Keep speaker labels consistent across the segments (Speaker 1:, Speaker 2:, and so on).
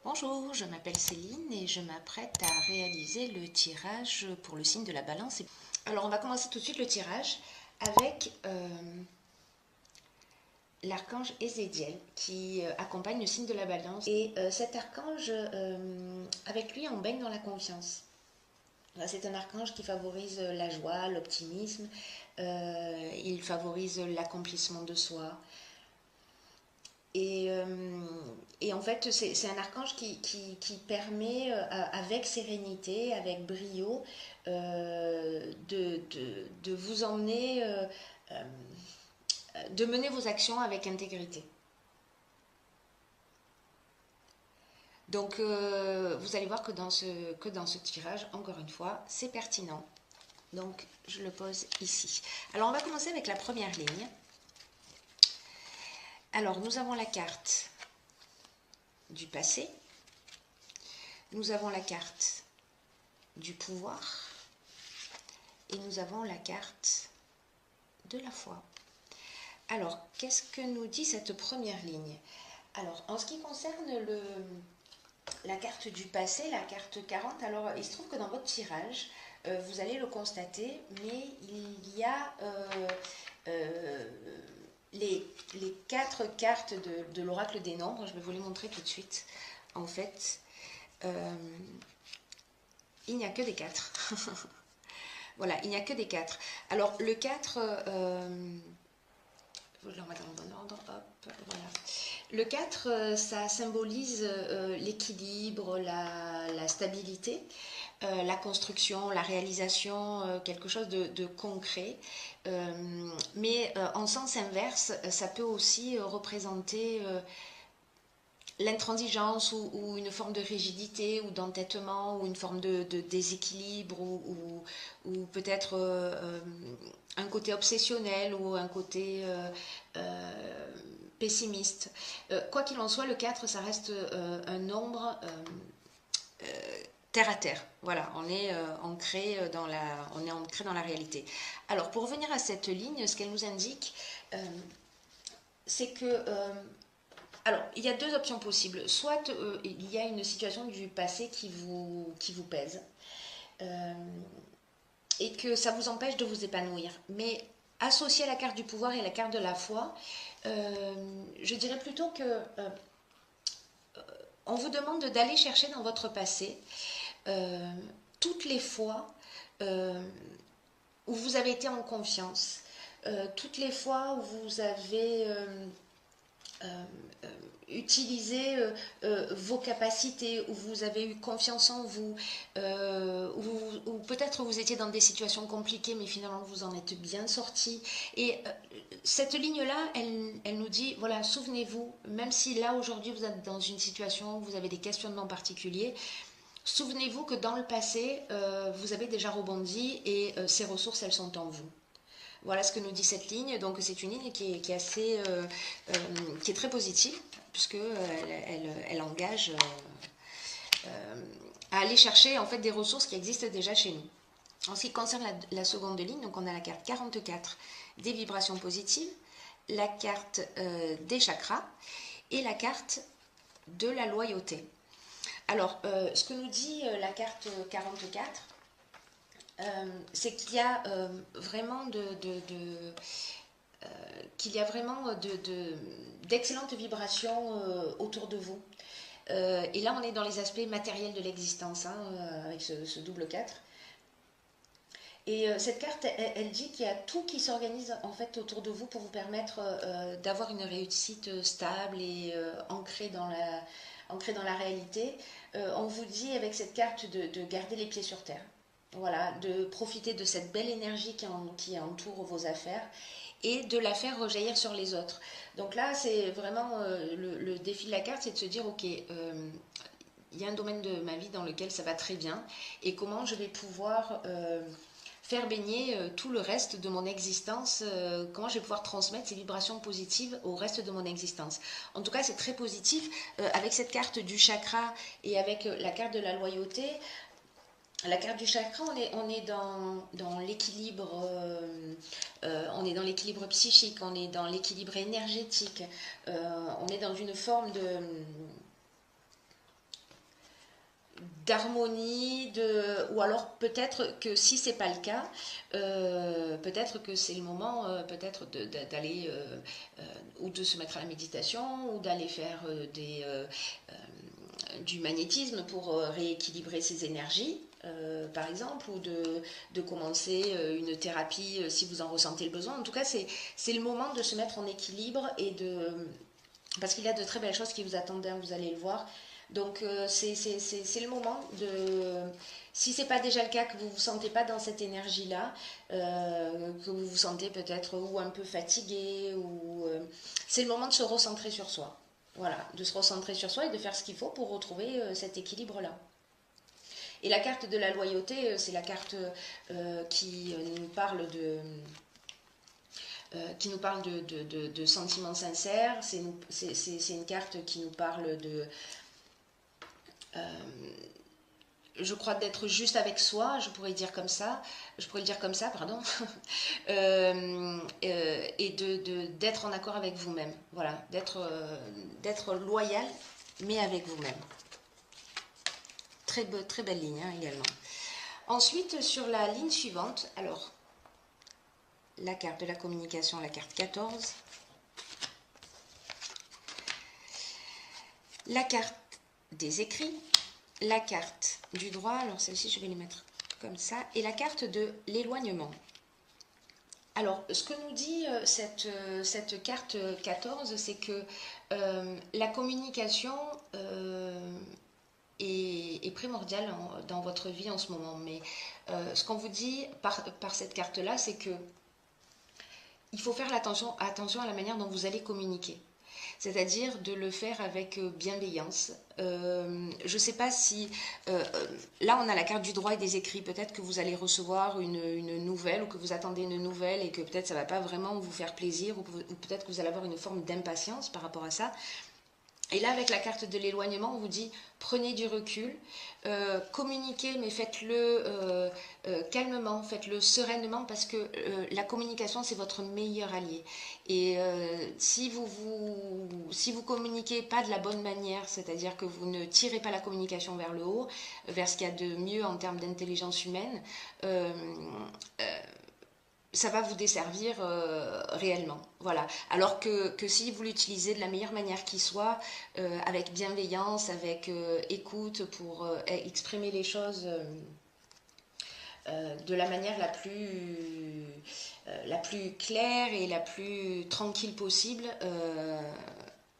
Speaker 1: Bonjour, je m'appelle Céline et je m'apprête à réaliser le tirage pour le signe de la balance. Alors on va commencer tout de suite le tirage avec l'archange Ézéchiel qui accompagne le signe de la balance. Et cet archange, avec lui on baigne dans la confiance. C'est un archange qui favorise la joie, l'optimisme, il favorise l'accomplissement de soi. Et, euh, et en fait, c'est un archange qui permet, avec sérénité, avec brio, de vous emmener, euh, de mener vos actions avec intégrité. Donc, vous allez voir que dans ce tirage, encore une fois, c'est pertinent. Donc, je le pose ici. Alors, on va commencer avec la première ligne. Alors, nous avons la carte du passé. Nous avons la carte du pouvoir. Et nous avons la carte de la foi. Alors, qu'est-ce que nous dit cette première ligne? Alors, en ce qui concerne la carte du passé, la carte 40, alors il se trouve que dans votre tirage, vous allez le constater, mais il y a les 4 cartes de l'oracle des nombres. Je vais vous les montrer tout de suite. En fait, il n'y a que des 4. Voilà, il n'y a que des 4. Alors, le 4, je vais le remettre dans le bon ordre, hop, voilà. Le 4, ça symbolise l'équilibre, la stabilité, la construction, la réalisation, quelque chose de concret. Mais en sens inverse, ça peut aussi représenter l'intransigeance ou une forme de rigidité ou d'entêtement ou une forme de déséquilibre ou peut-être un côté obsessionnel ou un côté pessimiste. Quoi qu'il en soit, le 4, ça reste un nombre terre à terre. Voilà, on est on est ancré dans la réalité. Alors, pour revenir à cette ligne, ce qu'elle nous indique, c'est que alors, il y a 2 options possibles. Soit il y a une situation du passé qui vous pèse et que ça vous empêche de vous épanouir. Mais associé à la carte du pouvoir et à la carte de la foi, je dirais plutôt que on vous demande d'aller chercher dans votre passé euh, toutes les fois euh, où vous avez été en confiance, toutes les fois où vous avez euh, utilisé vos capacités, où vous avez eu confiance en vous, ou peut-être vous étiez dans des situations compliquées, mais finalement vous en êtes bien sorti. Et cette ligne-là, elle nous dit, voilà, souvenez-vous, même si là aujourd'hui vous êtes dans une situation où vous avez des questionnements particuliers, souvenez-vous que dans le passé, vous avez déjà rebondi et ces ressources, elles sont en vous. Voilà ce que nous dit cette ligne. Donc c'est une ligne qui est assez, qui est très positive puisque elle engage à aller chercher en fait des ressources qui existent déjà chez nous. En ce qui concerne la seconde ligne, donc on a la carte 44 des vibrations positives, la carte des chakras et la carte de la loyauté. Alors, ce que nous dit la carte 44, c'est qu'il y a vraiment qu'il y a vraiment d'excellentes vibrations autour de vous. Et là, on est dans les aspects matériels de l'existence, hein, avec ce double 4. Et cette carte, elle dit qu'il y a tout qui s'organise en fait autour de vous pour vous permettre d'avoir une réussite stable et ancrée dans la réalité. On vous dit avec cette carte de garder les pieds sur terre. Voilà, de profiter de cette belle énergie qui entoure vos affaires et de la faire rejaillir sur les autres. Donc là, c'est vraiment le défi de la carte, c'est de se dire, ok, il y a un domaine de ma vie dans lequel ça va très bien et comment je vais pouvoir faire baigner tout le reste de mon existence, comment je vais pouvoir transmettre ces vibrations positives au reste de mon existence. En tout cas, c'est très positif. Avec cette carte du chakra et avec la carte de la loyauté, la carte du chakra, on est dans l'équilibre, on est dans l'équilibre psychique, on est dans l'équilibre énergétique, on est dans une forme d'harmonie, ou alors peut-être que si c'est pas le cas, peut-être que c'est le moment peut-être d'aller ou de se mettre à la méditation ou d'aller faire du magnétisme pour rééquilibrer ses énergies. Par exemple, ou de commencer une thérapie si vous en ressentez le besoin. En tout cas, c'est le moment de se mettre en équilibre parce qu'il y a de très belles choses qui vous attendent, hein, vous allez le voir. Donc c'est le moment de, si c'est pas déjà le cas, que vous vous sentez pas dans cette énergie-là, que vous vous sentez peut-être ou un peu fatigué, c'est le moment de se recentrer sur soi. Voilà, de se recentrer sur soi et de faire ce qu'il faut pour retrouver cet équilibre-là. Et la carte de la loyauté, c'est la carte qui nous parle de sentiments sincères. C'est une carte qui nous parle je crois, d'être juste avec soi, je pourrais le dire comme ça, pardon, et d'être en accord avec vous-même. Voilà, d'être loyal, mais avec vous-même. Très belle ligne, hein, également. Ensuite, sur la ligne suivante, alors, la carte de la communication, la carte 14. La carte des écrits, la carte du droit, alors celle-ci je vais les mettre comme ça, et la carte de l'éloignement. Alors, ce que nous dit cette carte 14, c'est que la communication est primordiale dans votre vie en ce moment. Mais ce qu'on vous dit par cette carte-là, c'est que il faut faire attention à la manière dont vous allez communiquer. C'est-à-dire de le faire avec bienveillance. Je ne sais pas si... là, on a la carte du droit et des écrits. Peut-être que vous allez recevoir une nouvelle ou que vous attendez une nouvelle et que peut-être ça ne va pas vraiment vous faire plaisir ou peut-être que vous allez avoir une forme d'impatience par rapport à ça. Et là, avec la carte de l'éloignement, on vous dit prenez du recul, communiquez, mais faites-le calmement, faites-le sereinement, parce que la communication, c'est votre meilleur allié. Et si vous communiquez pas de la bonne manière, c'est-à-dire que vous ne tirez pas la communication vers le haut, vers ce qu'il y a de mieux en termes d'intelligence humaine, ça va vous desservir réellement. Voilà. Alors que si vous l'utilisez de la meilleure manière qui soit, avec bienveillance, avec écoute pour exprimer les choses de la manière la plus claire et la plus tranquille possible,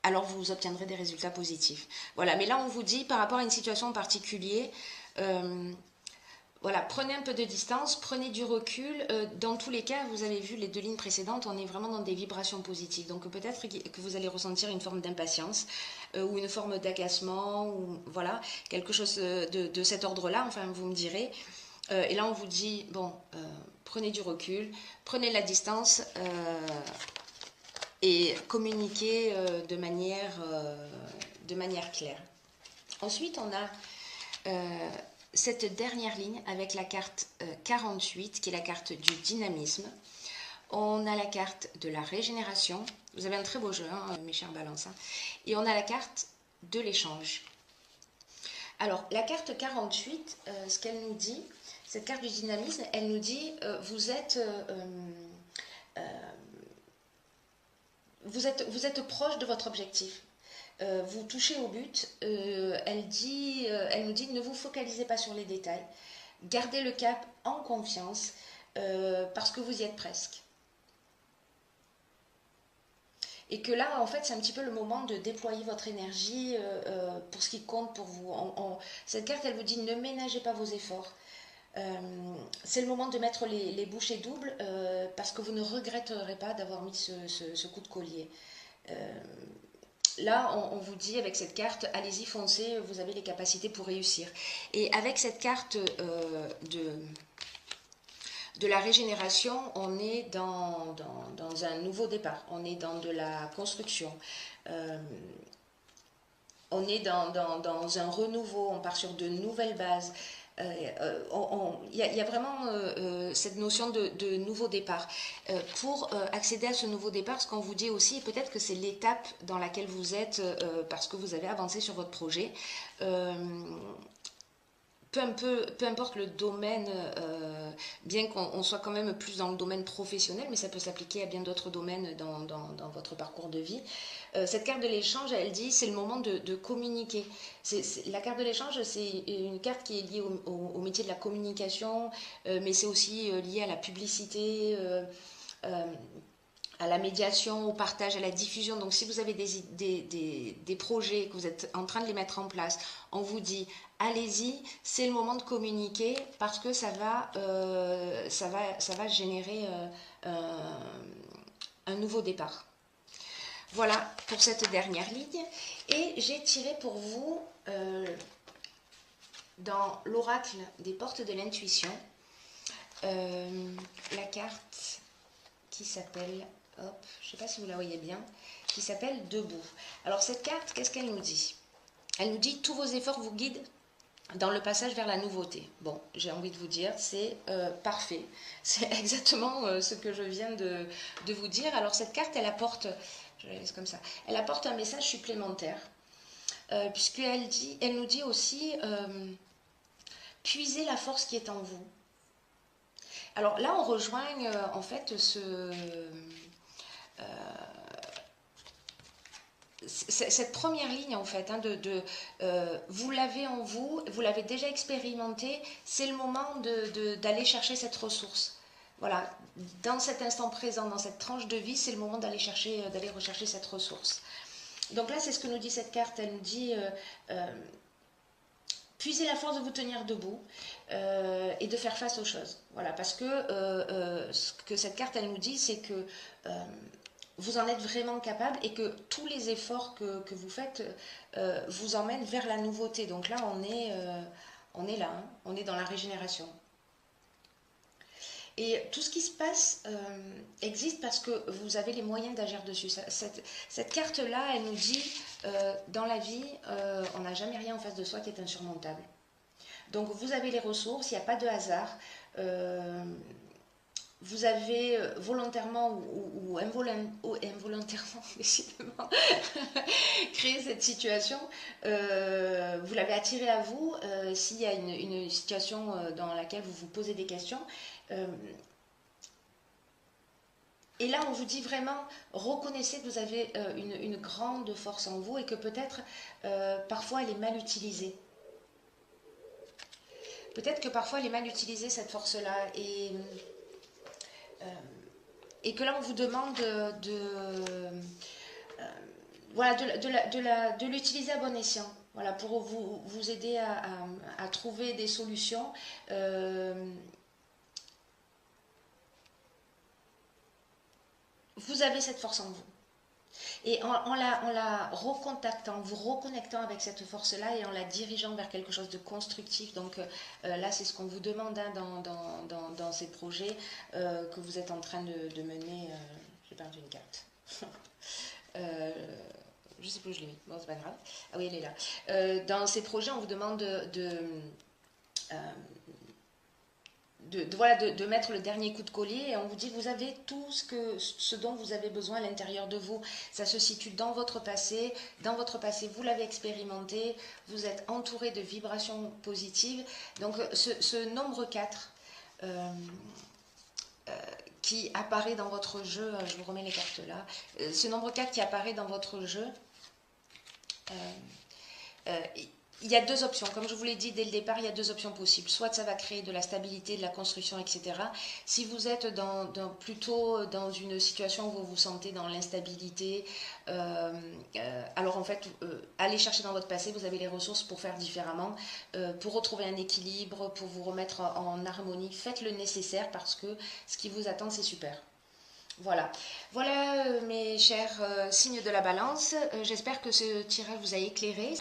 Speaker 1: alors vous obtiendrez des résultats positifs. Voilà. Mais là, on vous dit, par rapport à une situation en particulier, voilà, prenez un peu de distance, prenez du recul. Dans tous les cas, vous avez vu les deux lignes précédentes, on est vraiment dans des vibrations positives. Donc peut-être que vous allez ressentir une forme d'impatience ou une forme d'agacement, ou voilà, quelque chose de cet ordre-là, enfin vous me direz. Et là, on vous dit, bon, prenez du recul, prenez la distance et communiquez de manière claire. Ensuite, on a... cette dernière ligne avec la carte 48 qui est la carte du dynamisme. On a la carte de la régénération. Vous avez un très beau jeu, hein, mes chers balances. Hein. Et on a la carte de l'échange. Alors, la carte 48, ce qu'elle nous dit, cette carte du dynamisme, elle nous dit vous êtes proche de votre objectif. Vous touchez au but. Elle nous dit ne vous focalisez pas sur les détails. Gardez le cap en confiance parce que vous y êtes presque. Et que là, en fait, c'est un petit peu le moment de déployer votre énergie pour ce qui compte pour vous. Cette carte, elle vous dit ne ménagez pas vos efforts. C'est le moment de mettre les bouchées doubles parce que vous ne regretterez pas d'avoir mis ce coup de collier. Là, on vous dit avec cette carte, allez-y, foncez, vous avez les capacités pour réussir. Et avec cette carte de la régénération, on est dans un nouveau départ, on est dans de la construction, on est dans un renouveau, on part sur de nouvelles bases. Il y a vraiment cette notion de nouveau départ. Pour accéder à ce nouveau départ, ce qu'on vous dit aussi, peut-être que c'est l'étape dans laquelle vous êtes parce que vous avez avancé sur votre projet. peu importe le domaine, bien qu'on soit quand même plus dans le domaine professionnel, mais ça peut s'appliquer à bien d'autres domaines dans votre parcours de vie. Cette carte de l'échange, elle dit, c'est le moment de communiquer. La carte de l'échange, c'est une carte qui est liée au métier de la communication, mais c'est aussi lié à la publicité, à la médiation, au partage, à la diffusion. Donc si vous avez des projets, que vous êtes en train de les mettre en place, on vous dit allez-y, c'est le moment de communiquer parce que ça va générer un nouveau départ. Voilà pour cette dernière ligne. Et j'ai tiré pour vous, dans l'oracle des portes de l'intuition, la carte qui s'appelle, hop, je ne sais pas si vous la voyez bien, qui s'appelle Debout. Alors cette carte, qu'est-ce qu'elle nous dit? Elle nous dit, tous vos efforts vous guident dans le passage vers la nouveauté. Bon, j'ai envie de vous dire, c'est parfait. C'est exactement ce que je viens de vous dire. Alors cette carte, elle apporte, je la laisse comme ça, elle apporte un message supplémentaire, puisqu'elle nous dit aussi, puisez la force qui est en vous. Alors là, on rejoint en fait cette première ligne en fait, hein, vous l'avez en vous, vous l'avez déjà expérimenté, c'est le moment d'aller chercher cette ressource. Voilà, dans cet instant présent, dans cette tranche de vie, c'est le moment d'aller rechercher cette ressource. Donc là, c'est ce que nous dit cette carte, elle nous dit puisez la force de vous tenir debout et de faire face aux choses. Voilà, parce que ce que cette carte, elle nous dit, c'est que vous en êtes vraiment capable et que tous les efforts que vous faites vous emmènent vers la nouveauté. Donc là, on est là, hein, on est dans la régénération. Et tout ce qui se passe existe parce que vous avez les moyens d'agir dessus. Cette carte-là, elle nous dit, dans la vie, on n'a jamais rien en face de soi qui est insurmontable. Donc vous avez les ressources, il n'y a pas de hasard. Vous avez volontairement ou involontairement, décidément, créé cette situation. Vous l'avez attirée à vous. S'il y a une situation dans laquelle vous vous posez des questions, et là, on vous dit vraiment, reconnaissez que vous avez une grande force en vous et que peut-être, parfois, elle est mal utilisée. Peut-être que parfois, elle est mal utilisée, cette force-là. Et que là, on vous demande de l'utiliser à bon escient. Voilà, pour vous aider à trouver des solutions. Vous avez cette force en vous. Et en la recontactant, vous reconnectant avec cette force-là et en la dirigeant vers quelque chose de constructif. Donc là, c'est ce qu'on vous demande hein, dans ces projets que vous êtes en train de mener. J'ai perdu une carte. Je sais plus où je l'ai mis. Bon, c'est pas grave. Ah oui, elle est là. Dans ces projets, on vous demande de mettre le dernier coup de collier et on vous dit vous avez tout ce dont vous avez besoin à l'intérieur de vous. Ça se situe dans votre passé. Dans votre passé, vous l'avez expérimenté. Vous êtes entouré de vibrations positives. Donc ce nombre 4 qui apparaît dans votre jeu, je vous remets les cartes là, ce nombre 4 qui apparaît dans votre jeu, il y a deux options, comme je vous l'ai dit dès le départ, il y a deux options possibles. Soit ça va créer de la stabilité, de la construction, etc. Si vous êtes plutôt dans une situation où vous vous sentez dans l'instabilité, alors en fait, allez chercher dans votre passé, vous avez les ressources pour faire différemment, pour retrouver un équilibre, pour vous remettre en harmonie. Faites le nécessaire parce que ce qui vous attend, c'est super. Voilà, voilà mes chers signes de la balance, j'espère que ce tirage vous a éclairé,